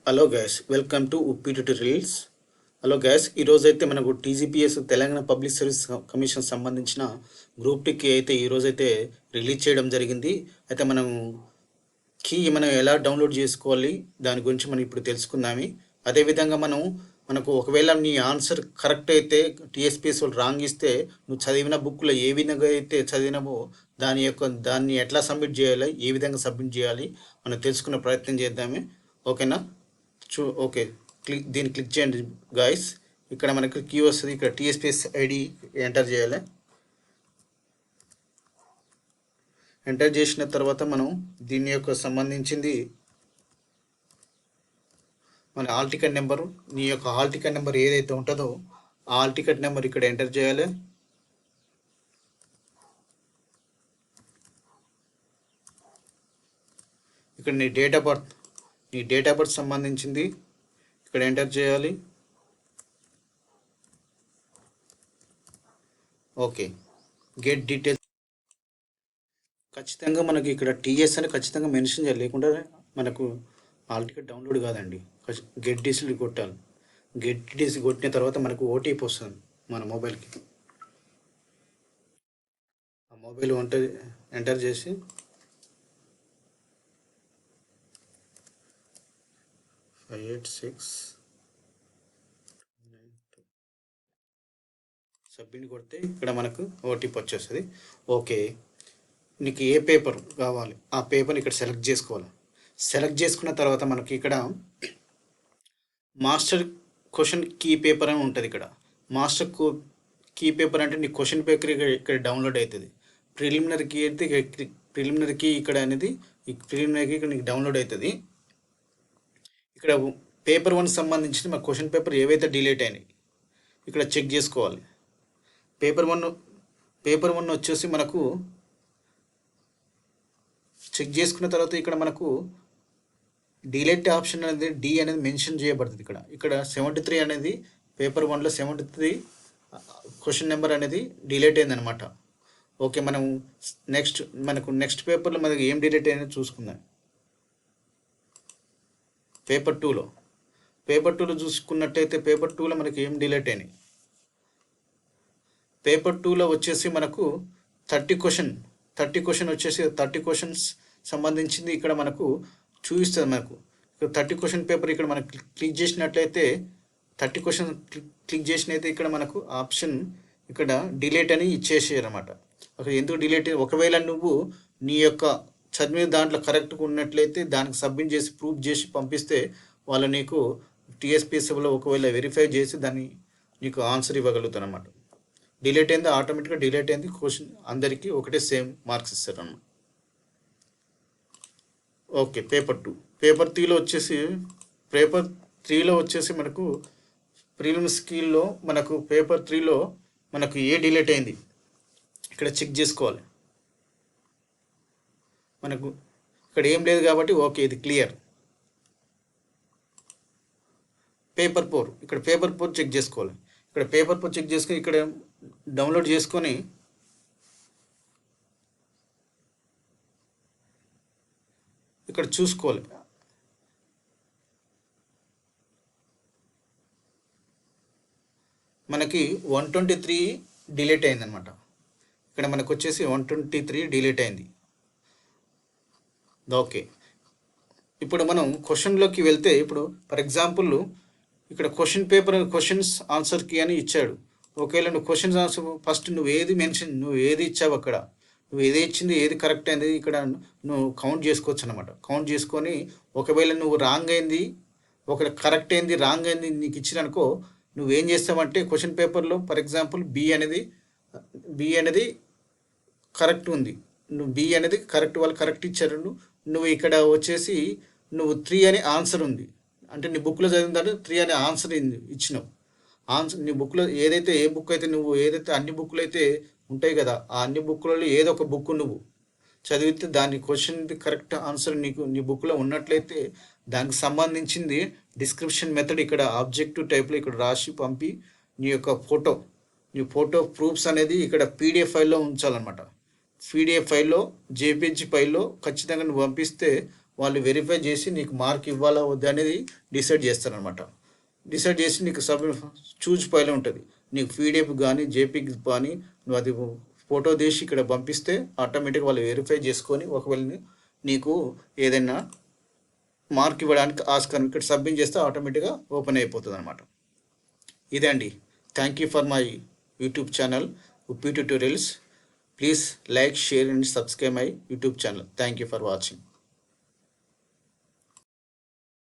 Hello guys, welcome to Uppi tutorials. Hello guys, ఈరోజైతే మనకు TGPS Telangana public service commission సంబంధించిన group టీకి అయితే ఈరోజైతే రిలీజ్ చేయడం జరిగింది. అయితే మనం ఎలా డౌన్లోడ్ చేసుకోవాలి దాని గురించి మనం ఇప్పుడు తెలుసుకుందాము. అదేవిధంగా మనకు ఒకవేళ నీ ఆన్సర్ కరెక్ట్ అయితే టీఎస్పీఎస్ వాళ్ళు రాంగ్ ఇస్తే నువ్వు చదివిన బుక్లో ఏ విధంగా అయితే చదివినావో దాన్ని ఎట్లా సబ్మిట్ చేయాలి, ఏ విధంగా సబ్మిట్ చేయాలి మనం తెలుసుకునే ప్రయత్నం చేద్దామే. ఓకేనా? ఓకే, దీన్ని క్లిక్ చేయండి గాయస్. ఇక్కడ మనకి కీ వస్తుంది, ఇక్కడ టీఎస్పీఎస్ ఐడి ఎంటర్ చేయాలి. ఎంటర్ చేసిన తర్వాత మనం దీని యొక్క సంబంధించింది మన హాల్ టికెట్ నెంబరు, నీ యొక్క హాల్ టికెట్ నెంబర్ ఏదైతే ఉంటుందో ఆ హాల్ టికెట్ నెంబర్ ఇక్కడ ఎంటర్ చేయాలి. ఇక్కడ నీ డేట్ ఆఫ్ బర్త్ సంబంధించింది ఇక్కడ ఎంటర్ చేయాలి. Okay, get details. ఖచ్చితంగా మనకి ఇక్కడ టీఎస్ అని ఖచ్చితంగా మెన్షన్ చేయాలి, లేకుండా మనకు హాల్ టికెట్ డౌన్లోడ్ కాదండి. గెట్ డీటెయిల్స్ కొట్టాలి. గెట్ డీటెయిల్స్ కొట్టిన తర్వాత మనకు ఓటీపీ వస్తుంది మన మొబైల్కి. ఆ మొబైల్ ఎంటర్ చేసి సబ్మిట్ కొడితే ఇక్కడ మనకు ఓటీపీ వచ్చేస్తుంది. ఓకే, నీకు ఏ పేపర్ కావాలి ఆ పేపర్ని ఇక్కడ సెలెక్ట్ చేసుకోవాలి. సెలెక్ట్ చేసుకున్న తర్వాత మనకి ఇక్కడ మాస్టర్ క్వశ్చన్ కీ పేపర్ అని ఉంటుంది. ఇక్కడ మాస్టర్ కీ పేపర్ అంటే నీ క్వశ్చన్ పేపర్ ఇక్కడ డౌన్లోడ్ అవుతుంది. ప్రిలిమినరీ కీ అయితే ప్రిలిమినరీ కీ ఇక్కడ అనేది ప్రిలిమినరీ కీ ఇక్కడ నీకు డౌన్లోడ్ అవుతుంది. ఇక్కడ పేపర్ 1 సంబంధించిన మన క్వశ్చన్ పేపర్ ఏవైతే డిలీట్ అయినాయి ఇక్కడ చెక్ చేసుకోవాలి. పేపర్ వన్ వచ్చేసి మనకు చెక్ చేసుకున్న తర్వాత ఇక్కడ మనకు డిలీట్ ఆప్షన్ అనేది డి అనేది మెన్షన్ చేయబడుతుంది. ఇక్కడ 73 అనేది పేపర్ 1లో 73 క్వశ్చన్ నెంబర్ అనేది డిలీట్ అయిందనమాట. ఓకే, మనకు నెక్స్ట్ పేపర్లో మనకి ఏం డిలీట్ అయిందో చూసుకుందాం. పేపర్ 2లో చూసుకున్నట్టయితే పేపర్ 2లో మనకి ఏం డిలీట్ అయినాయి. పేపర్ 2లో వచ్చేసి మనకు 30 క్వశ్చన్ వచ్చేసి 30 క్వశ్చన్స్ సంబంధించింది ఇక్కడ మనకు చూపిస్తుంది. మనకు ఇక్కడ 30 క్వశ్చన్ పేపర్ ఇక్కడ మనకు క్లిక్ చేసినట్లయితే 30 క్వశ్చన్ క్లిక్ చేసినైతే ఇక్కడ మనకు ఆప్షన్ ఇక్కడ డిలీట్ అని ఇచ్చేసేయనమాట. అక్కడ ఎందుకు డిలీట్? ఒకవేళ నువ్వు నీ యొక్క చదివిన దాంట్లో కరెక్ట్గా ఉన్నట్లయితే దానికి సబ్మిట్ చేసి ప్రూఫ్ చేసి పంపిస్తే వాళ్ళు నీకు టీఎస్పీఎస్లో ఒకవేళ వెరిఫై చేసి దాన్ని నీకు ఆన్సర్ ఇవ్వగలుగుతారు అన్నమాట. డిలీట్ అయింది, ఆటోమేటిక్గా డిలీట్ అయింది. క్వశ్చన్ అందరికీ ఒకటే సేమ్ మార్క్స్ ఇస్తారు అన్నమాట. ఓకే, పేపర్ 3లో వచ్చేసి మనకు ప్రిలిమ్స్ స్కిల్లో మనకు పేపర్ 3లో మనకు ఏ డిలీట్ అయింది ఇక్కడ చెక్ చేసుకోవాలి. మనకు ఇక్కడ ఏం లేదు కాబట్టి ఓకే, ఇది క్లియర్. పేపర్ 4 చెక్ చేసుకోవాలి. ఇక్కడ పేపర్ 4 చెక్ చేసుకొని ఇక్కడ డౌన్లోడ్ చేసుకొని ఇక్కడ చూసుకోవాలి. మనకి 123 డిలీట్ అయిందనమాట. ఇక్కడ మనకు వచ్చేసి 123 డిలీట్ అయింది. ఓకే, ఇప్పుడు మనం క్వశ్చన్లోకి వెళ్తే ఇప్పుడు ఫర్ ఎగ్జాంపుల్ ఇక్కడ క్వశ్చన్స్ ఆన్సర్ కీ అని ఇచ్చాడు. ఒకవేళ నువ్వు క్వశ్చన్స్ ఆన్సర్ ఫస్ట్ నువ్వు ఏది ఇచ్చావు, అక్కడ నువ్వు ఏది ఇచ్చింది ఏది కరెక్ట్ అయింది ఇక్కడ నువ్వు కౌంట్ చేసుకోవచ్చు అనమాట. కౌంట్ చేసుకొని ఒకవేళ నువ్వు రాంగ్ అయింది, ఒక కరెక్ట్ అయింది, రాంగ్ అయింది నీకు ఇచ్చిననుకో నువ్వేం చేస్తావంటే క్వశ్చన్ పేపర్లో ఫర్ ఎగ్జాంపుల్ బి అనేది కరెక్ట్ ఉంది, నువ్వు బి అనేది కరెక్ట్ వాళ్ళు కరెక్ట్ ఇచ్చారు, నువ్వు ఇక్కడ వచ్చేసి నువ్వు 3 అని ఆన్సర్ ఉంది అంటే నీ బుక్లో చదివిన దాంట్లో 3 అనే ఆన్సర్ ఇచ్చినావు. ఆన్సర్ నీ బుక్లో ఏ బుక్ అయితే నువ్వు ఏదైతే అన్ని బుక్లు అయితే ఉంటాయి కదా, ఆ అన్ని బుక్లలో ఏదో ఒక బుక్ నువ్వు చదివితే దాని క్వశ్చన్ కరెక్ట్ ఆన్సర్ నీ బుక్లో ఉన్నట్లయితే దానికి సంబంధించింది డిస్క్రిప్షన్ మెథడ్ ఇక్కడ ఆబ్జెక్టివ్ టైప్లో ఇక్కడ రాసి పంపి నీ ఫోటో ప్రూఫ్స్ అనేది ఇక్కడ పీడిఎఫ్ ఫైల్లో ఉంచాలన్నమాట. పీడిఎఫ్ ఫైల్లో జేపీజీ ఫైల్లో ఖచ్చితంగా నువ్వు పంపిస్తే వాళ్ళు వెరిఫై చేసి నీకు మార్క్ ఇవ్వాలా వద్దా అనేది డిసైడ్ చేస్తారనమాట. డిసైడ్ చేసి నీకు చూజ్ ఫైల్ ఉంటుంది, నీకు పీడిఎఫ్ కానీ జేపీకి కానీ నువ్వు అది ఫోటో తీసి ఇక్కడ పంపిస్తే ఆటోమేటిక్గా వాళ్ళు వెరిఫై చేసుకొని ఒకవేళ నీకు ఏదైనా మార్క్ ఇవ్వడానికి ఆస్కారం ఇక్కడ సబ్మిట్ చేస్తే ఆటోమేటిక్గా ఓపెన్ అయిపోతుంది అనమాట. ఇదే అండి. Thank you for my YouTube channel Uppi tutorials. Please like, share and subscribe my YouTube channel. Thank you for watching.